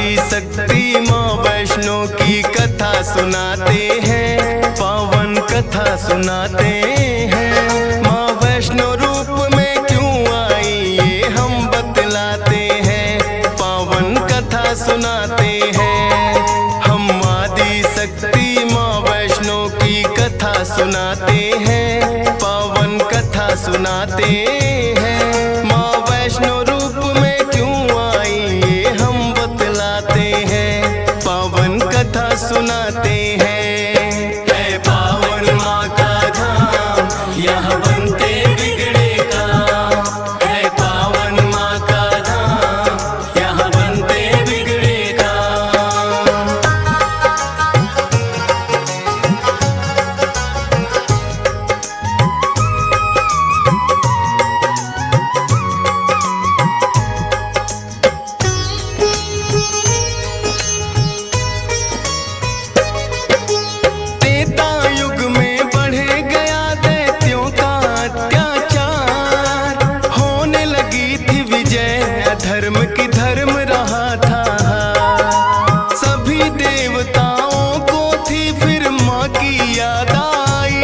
आदि शक्ति माँ वैष्णो की कथा सुनाते हैं, पावन कथा सुनाते हैं। माँ वैष्णो रूप में क्यों आई ये हम बतलाते हैं, पावन कथा सुनाते हैं। हम आदि शक्ति माँ वैष्णो की कथा सुनाते हैं, पावन कथा सुनाते हैं। माँ वैष्णो रूप में क्यों आई ये हम बतलाते हैं, पावन कथा सुनाते हैं। है पावन माँ का धाम यहाँ बनते बिगड़े काम, है पावन माँ का धाम यहाँ बनते बिगड़े काम। त्रेता युग में बढ़े गया दैत्यों का अत्याचार, होने लगी थी विजय अधर्म की धर्म रहा था। सभी देवताओं को थी फिर माँ की याद आई,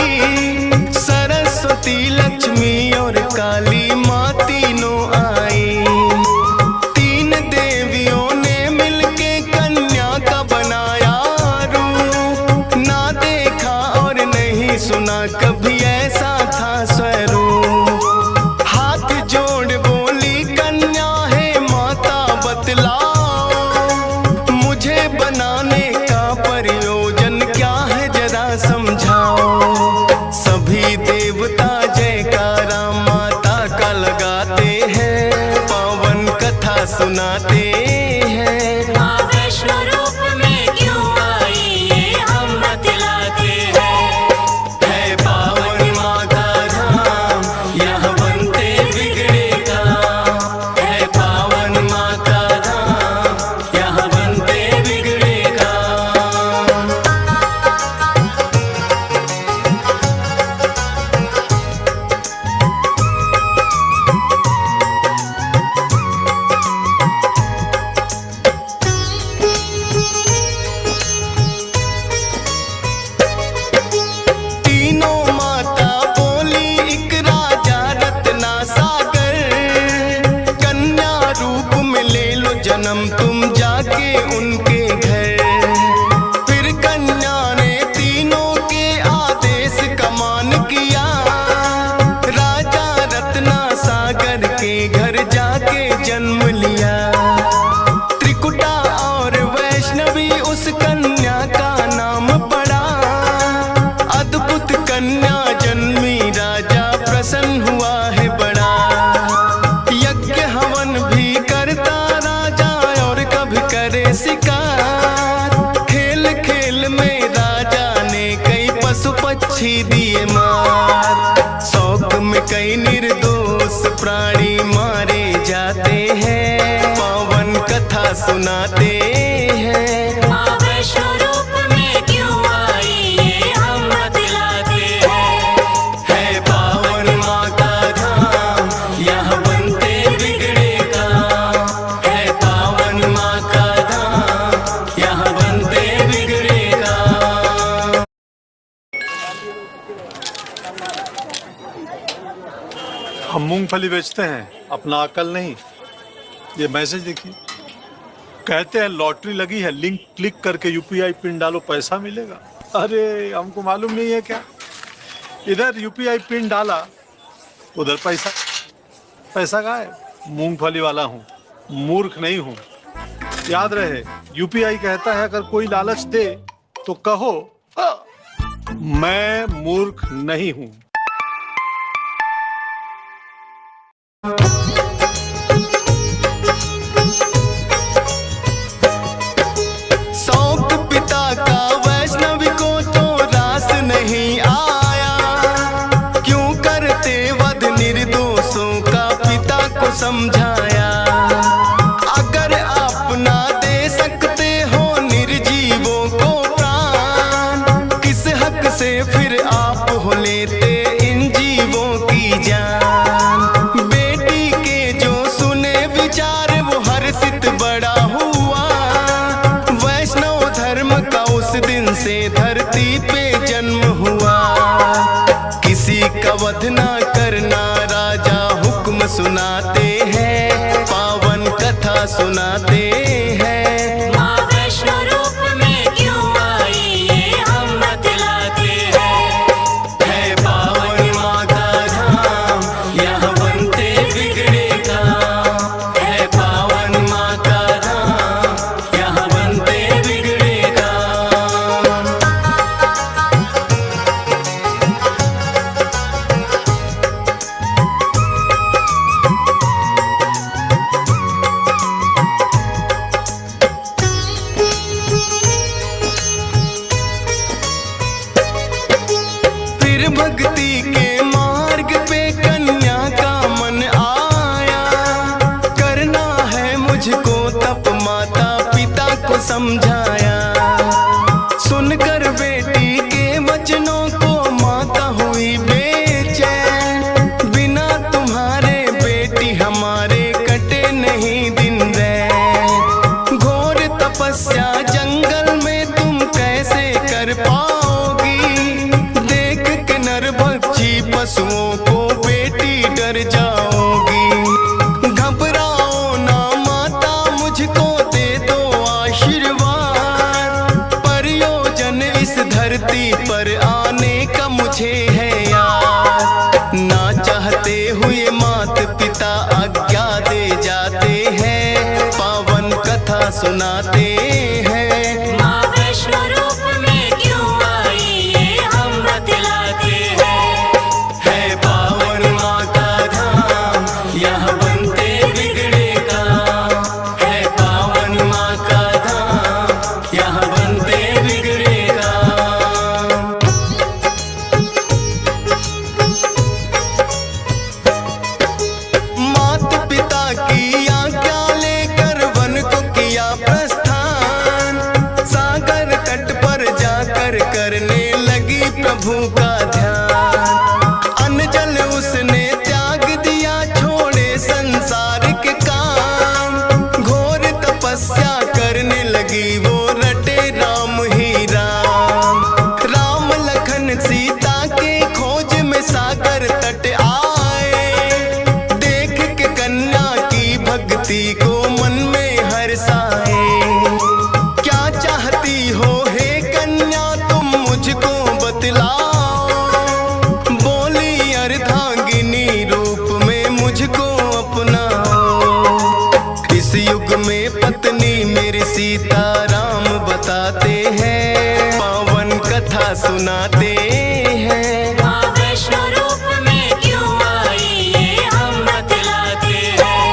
सरस्वती लक्ष्मी और काली माँ तीनों आई। तीन देवियों ने मिलके कन्या का बनाया रूप, ना देखा और नहीं सुना कभी ऐसा था स्वरूप। हाथ जोड़ बोली कन्या है माता बतलाओ, मुझे बनाने का प्रयोजन क्या है जरा समझाओ। सभी देवता जयकारा माता का लगाते हैं, पावन कथा सुनाते हैं। माँ वैष्णो रूप में क्यों आई ये हम बतलाते हैं। है पावन माँ का धाम यहाँ बनते बिगड़े काम, है पावन माँ का धाम यहाँ बनते बिगड़े काम। तीनों माता बोली एक राजा रत्ना सागर, कन्या रूप में ले लो जन्म तुम जाके उनके घर। फिर कन्या ने तीनों के आदेश का मान किया, राजा रत्ना सागर के घर जाके जन्म लिया। त्रिकुटा और वैष्णवी उस कन्या का नाम पड़ा, अद्भुत कन्या जन्मी राजा प्रसन्न हुआ है बड़ा। यज्ञ हवन भी करता राजा और कभी करे शिकार, खेल खेल में राजा ने कई पशु पक्षी दिए मार। शौक में कई निर्दोष प्राणी मारे जाते हैं, पावन कथा सुनाते हैं। माँ वैष्णो रूप में क्यों आई ये हम बतलाते हैं। है पावन माँ का धाम यहाँ बनते बिगड़े काम, है पावन माँ का धाम यहाँ बनते बिगड़े काम। हम मूंगफली बेचते हैं, अपना अकल नहीं। ये मैसेज देखिए, कहते हैं लॉटरी लगी है, लिंक क्लिक करके यूपीआई पिन डालो पैसा मिलेगा। अरे हमको मालूम नहीं है क्या, इधर यूपीआई पिन डाला उधर पैसा, पैसा गायब। मूंगफली वाला हूँ, मूर्ख नहीं हूँ। याद रहे, यूपीआई कहता है अगर कोई लालच दे तो कहो मैं मूर्ख नहीं हूँ। शौक पिता का वैष्णवी को तो रास नहीं आया, क्यों करते वध निर्दोषों का पिता को समझाया। अगर आप ना दे सकते हो निर्जीवों को प्राण, किस हक से फिर आप हो लेते वध ना करना राजा हुक्म सुनाते हैं, पावन कथा सुनाते हैं। माँ वैष्णो रूप में क्यों आई ये हम बतलाते हैं। है पावन माँ का धाम, यहाँ बनते बिगड़े काम। है पावन माँ का धाम, यहाँ बनते बिगड़े काम। फिर भक्ति के मार्ग पे कन्या का मन आया, करना है मुझको तप माता पिता को समझाया। सुनकर बेटी के वचनों को माता हुई बेचैन, बिना तुम्हारे बेटी हमारे कटे नहीं दिन रैन। घोर तपस्या जंगल में तुम कैसे कर पाओगी, देख के नरभक्षी पशुओं को बेटी डर जाओगी। घबराओ ना माता मुझको दे दो आशीर्वाद, प्रयोजन इस धरती पर आने का मुझे है याद। ना चाहते हुए मात पिता आज्ञा दे जाते हैं, पावन कथा सुनाते हैं। माँ वैष्णो रूप में क्यों आई ये हम बतलाते हैं। है पावन माँ का धाम, यहाँ बनते बिगड़े काम। है पावन माँ का धाम, यहाँ बनते बिगड़े काम। मात पिता की आज्ञा लेकर वन को किया प्रस्थान, सागर तट पर जाकर करने लगी प्रभु का ध्यान। अन्न जल उसने त्याग दिया, छोड़े संसार के काम। घोर तपस्या करने लगी वो, रटे राम ही राम। राम लखन सीता के खोज में सागर तट आए, देख के कन्या की भक्ति को मन में हर्षाए। क्या चाहती हो हे कन्या तुम मुझको बतलाओ, बोली अर्धांगिनी रूप में मुझको अपनाओ। इस युग में पत्नी मेरी सीता राम बताते हैं, पावन कथा सुनाते हैं। माँ वैष्णो रूप में क्यों आई ये हम बतलाते हैं।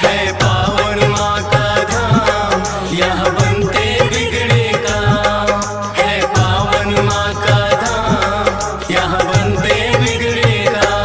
है पावन माँ का धाम, यहाँ बनते बिगड़े काम। है पावन माँ का धाम, यहाँ बनते बिगड़े काम।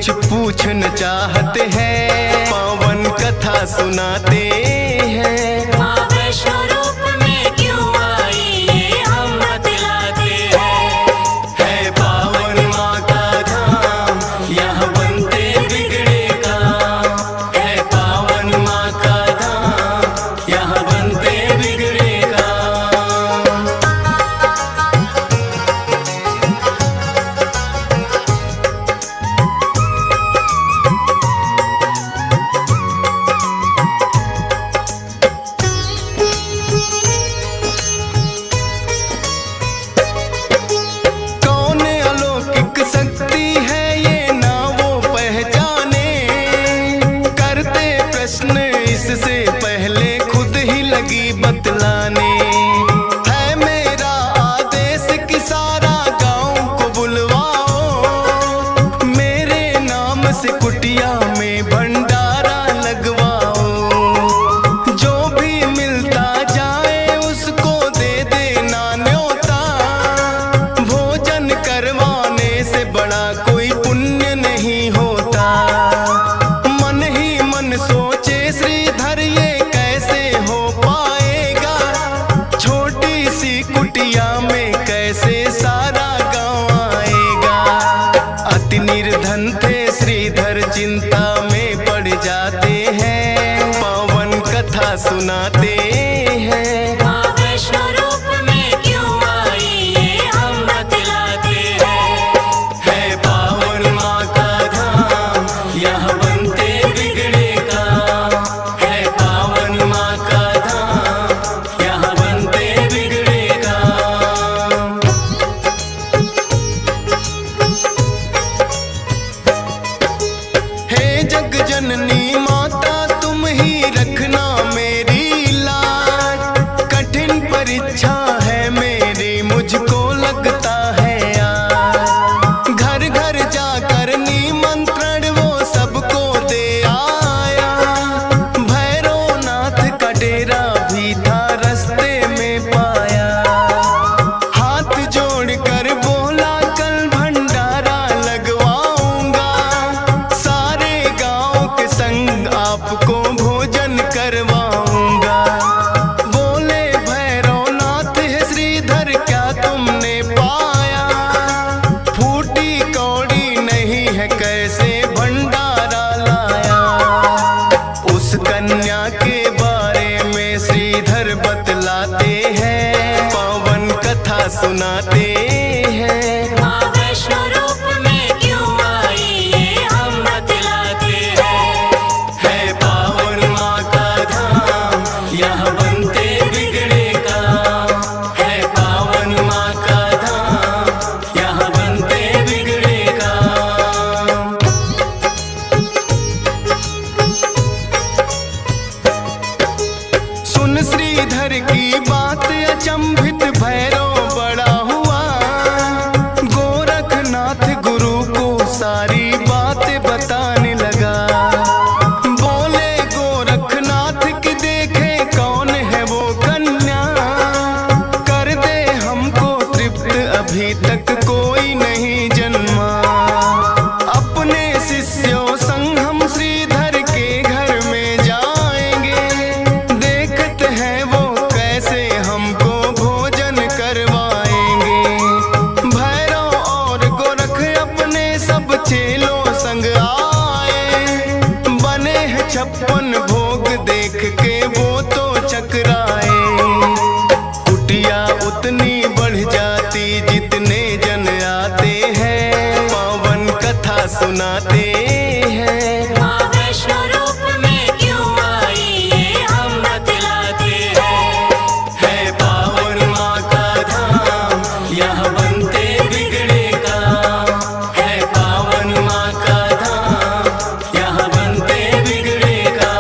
कुछ पूछना चाहते हैं, पावन कथा सुनाते हैं। माँ वैष्णो रूप में क्यों आई ये हम बतलाते हैं। है पावन माँ का धाम, यहाँ बनते बिगड़े काम। है पावन माँ का धाम, यहाँ बनते बिगड़े काम। कौन अलौकिक शक्ति है ये ना वो पहचाने, करते प्रश्न इससे पहले खुद ही लगी बतलाने। है मेरा आदेश कि सारा गांव को बुलवाओ, मेरे नाम से कुटिया में भंडारा लगवाओ। जो भी मिलता जाए उसको दे देना न्योता, भोजन करवाने से बड़ा कोई पुण्य नहीं होता। मन ही मन सोचे श्रीधर ये कैसे हो पाएगा, छोटी सी कुटिया में कैसे सारा गांव आएगा। अति निर्धन थे श्रीधर, चिंता में पड़ जाते हैं, पावन कथा सुनाते हैं। माँ वैष्णो रूप में क्यों आई ये हम बतलाते हैं। है पावन माँ का धाम, यहाँ बनते बिगड़े काम। है पावन माँ का धाम, यहाँ बनते बिगड़े काम। हे जग जननी माता तुम ही रखना मेरी लाज, कठिन परीक्षा है मेरी मुझको लगता है आज। घर घर जाकर निमंत्रण वो सबको दे आया, भैरवनाथ का डेरा भी था रास्ते में पाया। हाथ जोड़कर बोला कल भंडारा लगवाऊंगा, सारे गांव के संग आपको भोजन करवाऊंगा। बोले भैरवनाथ है श्रीधर क्या तुमने पाया, फूटी कौड़ी नहीं है कैसे भंडारा लाया। उस कन्या के बारे में श्रीधर बतलाते हैं, पावन कथा सुनाते हैं। माँ वैष्णो रूप में क्यों आई ये हम बतलाते हैं। है पावन माँ का धाम, यहाँ बनते बिगड़े काम। है पावन माँ का धाम, यहाँ बनते बिगड़े काम। सुन श्रीधर की बात अचंभित भैरव बड़ा हुआ, गोरखनाथ गुरु को सारी बातें बताने लगा। बोले गोरखनाथ की देखे कौन है वो कन्या, कर दे हमको तृप्त अभी तक कोई नहीं जन्मा। अपने शिष्यों संग हम श्रीधर के घर में जाएंगे, देखते हैं वो कैसे हमको भोजन करवाएंगे। भैरव और गोरख अपने सब चेलों संग आए, बने हैं 56 भोग देख के वो तो चकराए। कुटिया उतनी बढ़ जाती जितने जन आते हैं, पावन कथा सुनाते हैं। माँ वैष्णो रूप में क्यों आई ये हम बतलाते हैं। है पावन माँ का धाम, यहाँ बनते बिगड़े काम। है पावन माँ का धाम, यहाँ बनते बिगड़े काम।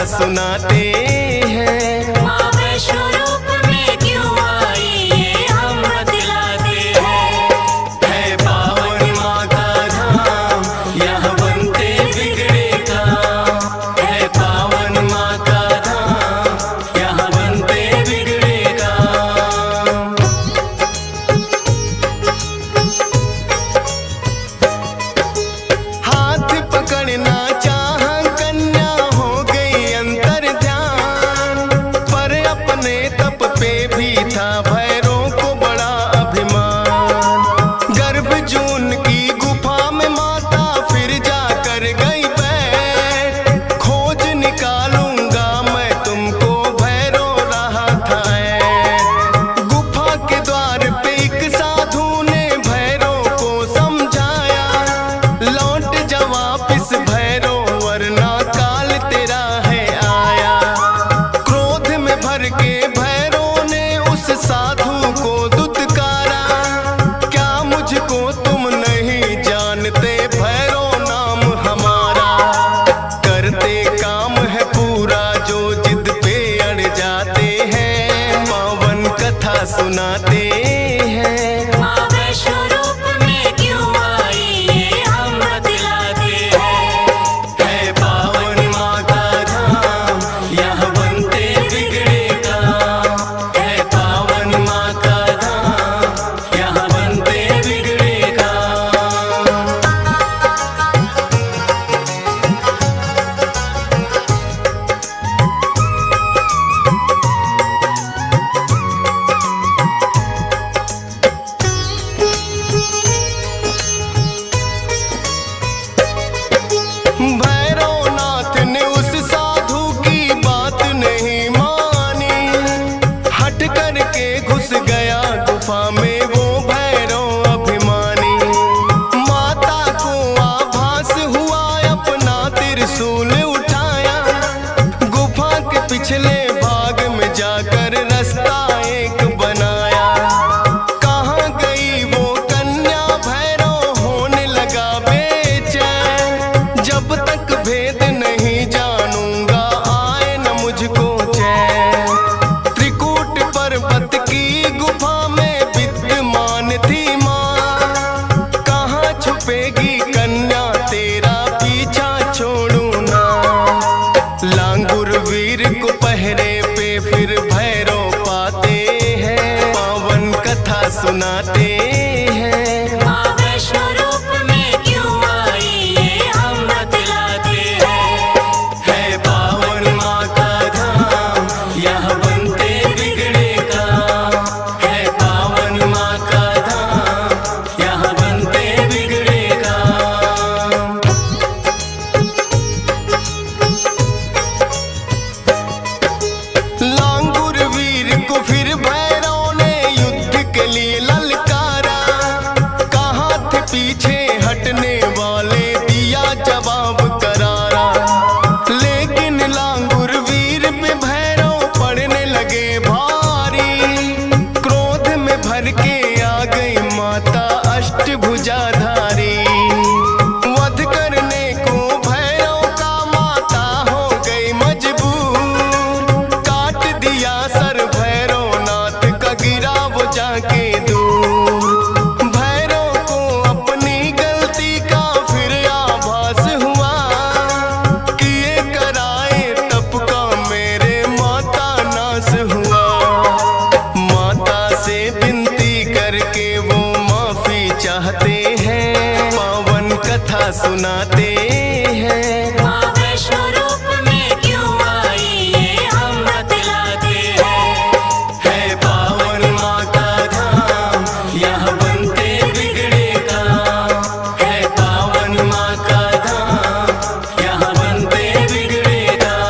सुनाते हैं। माँ वैष्णो रूप में क्यों आई ये हम बतलाते हैं। है पावन माँ का धाम, यहाँ बनते बिगड़े काम। है पावन माँ का धाम, यहाँ बनते बिगड़े काम। हाथ पकड़ना चाह कन्या हो गई अंतर ध्यान, पर अपने तप पे भी था भैरों को बड़ा अभिमान। गर्भ जून की गुफा में माता फिर जाकर गई बैठ, खोज निकालूंगा मैं तुमको भैरो रहा था ऐठ। गुफा के द्वार पे एक साधु ने भैरो को समझाया, लौट जा वापिस भैरो वरना काल तेरा है आया। क्रोध में भर के भैरो ने उस साधु को दुत्कारा, क्या मुझको तुम नहीं जानते भैरो नाम हमारा। करते काम है पूरा जो जिद पे अड़ जाते हैं, पावन कथा सुनाते हैं। माँ वैष्णो रूप में क्यों आई ये हम बतलाते हैं। है पावन माँ का धाम, यहाँ बनते बिगड़े काम। है पावन माँ का धाम, यहाँ बनते बिगड़े काम। भैरवनाथ ने उस साधु की बात नहीं मानी, हट करके घुस गया गुफा में वो भैरव अभिमानी। माता को आभास हुआ, अपना त्रिशूल उठाया, गुफा के पिछले भाग में जाकर रास्ता एक बनाया। कहाँ गई वो कन्या भैरव होने लगा बेचैन, जब तक भेद नहीं जानूंगा आए न मुझको चैन। त्रिकूट पर्वत की गुफा में विद्यमान थी माँ, कहाँ छुपेगी कन्या तेरा पीछा छोड़ू ना। लांगुर वीर को पहरे पे फिर भैरव पाते हैं, पावन कथा सुनाते हैं। माँ वैष्णो रूप में क्यों आई ये हम बतलाते हैं। है पावन माँ का धाम, यहाँ बनते बिगड़े काम। है पावन माँ का धाम, यहाँ बनते बिगड़े काम। लांगुर वीर को फिर भैरव ने युद्ध के लिए ललकारा, कहाँ थे पीछे हटने वाले दिया जवाब करारा। लेकिन लांगुर वीर पे भैरव पड़ने लगे भारी, क्रोध में भर के आ गई माता अष्टभुजाधारी। वध करने को भैरव का माता हो गई मजबूर, काट दिया सर भैरवनाथ का गिरा वो जाके दूर। भैरव को अपनी गलती का फिर आभास हुआ, किए कराए तप का मेरे माता नाश हुआ। माता से विनती करके वो माफी चाहते हैं, पावन कथा सुनाते हैं। माँ वैष्णो रूप में क्यों आई ये हम बतलाते हैं। है पावन माँ का धाम, यहाँ बनते बिगड़े काम। है पावन माँ का धाम, यहाँ बनते बिगड़े काम।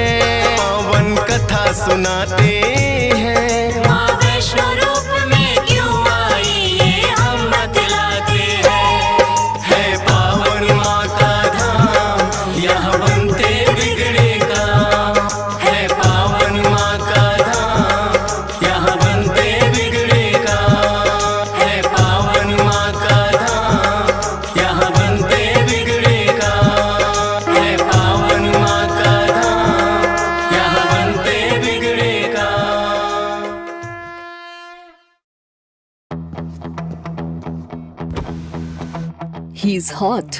हैं, पावन कथा सुनाते हैं। माँ वैष्णो रूप में क्यों आई ये हम बतलाते हैं। है पावन माँ का धाम, यहाँ बनते बिगड़े काम। है पावन माँ का धाम, यहाँ बनते बिगड़े काम। है पावन माँ का धाम, यहाँ बनते बिगड़े काम। है पावन माँ का धाम, यहाँ बनते बिगड़े काम। He's hot.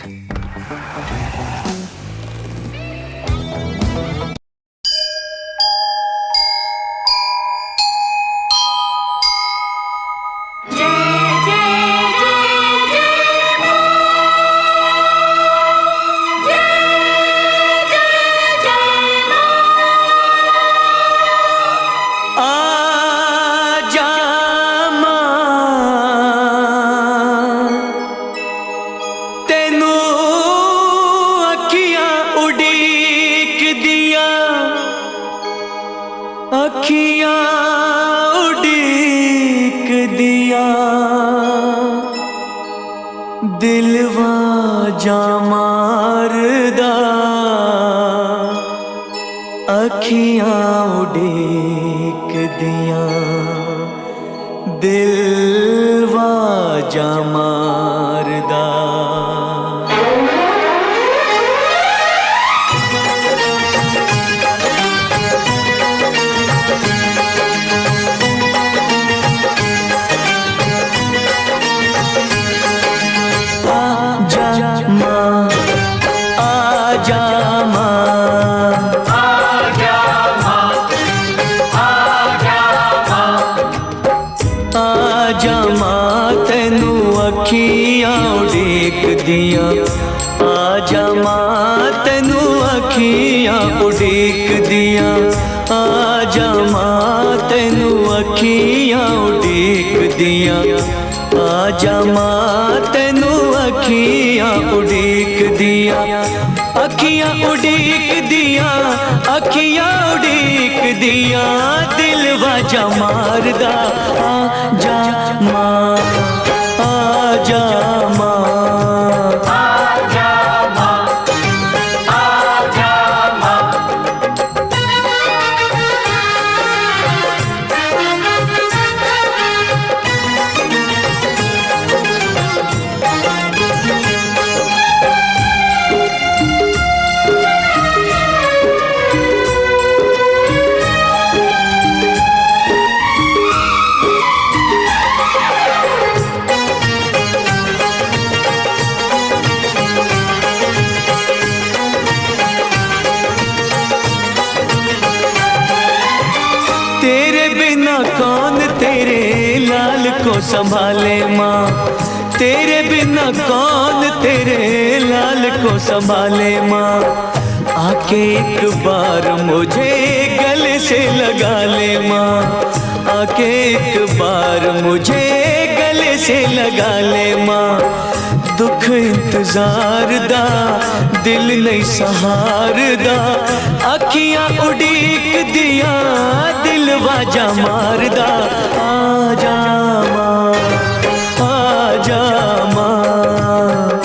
आजा तेनू अखियां उड़ीक दिया, अखियां उड़ीक दिया। दिलवा जा मारदा, अखियां उड़ीक दिया। दिलवा जा मारदा। आजा माँ, आजा माँ, आजा माँ तेनू अखियां उड़ीक दिया। आजा माँ तेनू अखियां उड़ीक दिया। आजा माँ तेनू अखियां उड़ीक दिया। आजा माँ तेनू अखियां उड़ीक दिया। अखियां उड़ीक दिया, अखियां उड़ीक दिया। दिलवा जा मारदा। आजा माँ, आजा माँ, तेरे बिना कौन तेरे लाल को संभाले माँ। तेरे बिना कौन तेरे लाल को संभाले माँ। आके एक बार मुझे गले से लगा ले माँ। आके एक बार मुझे गले से लगा ले माँ। दुख इंतजार दा दिल नहीं सहार दा। अखियां उड़ीक दिया, दिलवा जा मारदा। आजा माँ, आजा माँ,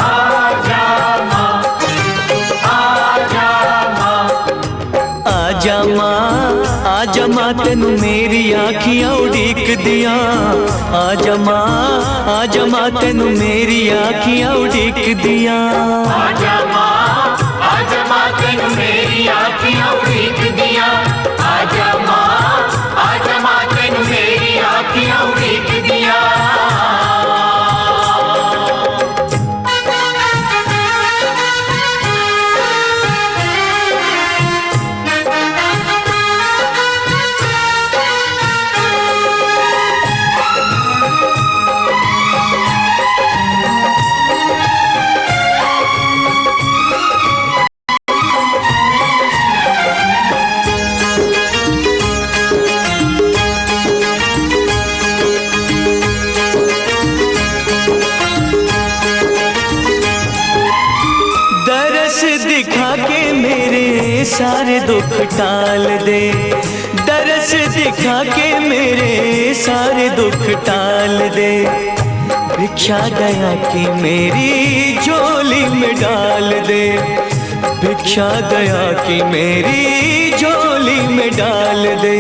आजा माँ, आजा माँ, आजा माँ तेनू मेरी आखियां उड़ीक दिया। आजा माँ, आजा माँ तेनू मेरी आखियां उड़ीक दिया। आजा माँ, आजा माँ तेनू मेरी आँखियाँ उड़ीक दिया। आजा माँ, आजा माँ तेनू मेरी आँखियाँ उड़ीक दिया। सारे दुख टाल दे, दरस दिखा के मेरे सारे दुख टाल दे। भिक्षा दया की मेरी झोली में डाल दे, भिक्षा दया की मेरी झोली में डाल दे।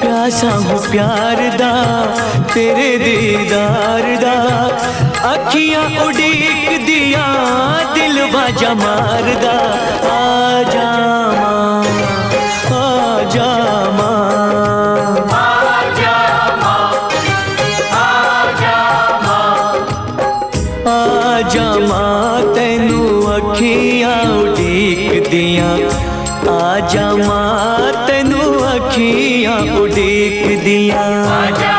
प्यासा हूँ प्यार दा तेरे दीदार दा, अखियां उड़ीक दिया दिल बाजा मारदा। आजा मां, आजा मां, आजा मां तैनू अखियां उड़ीक दिया, आजा मां तैनू अखियां उड़ीक दिया। आजा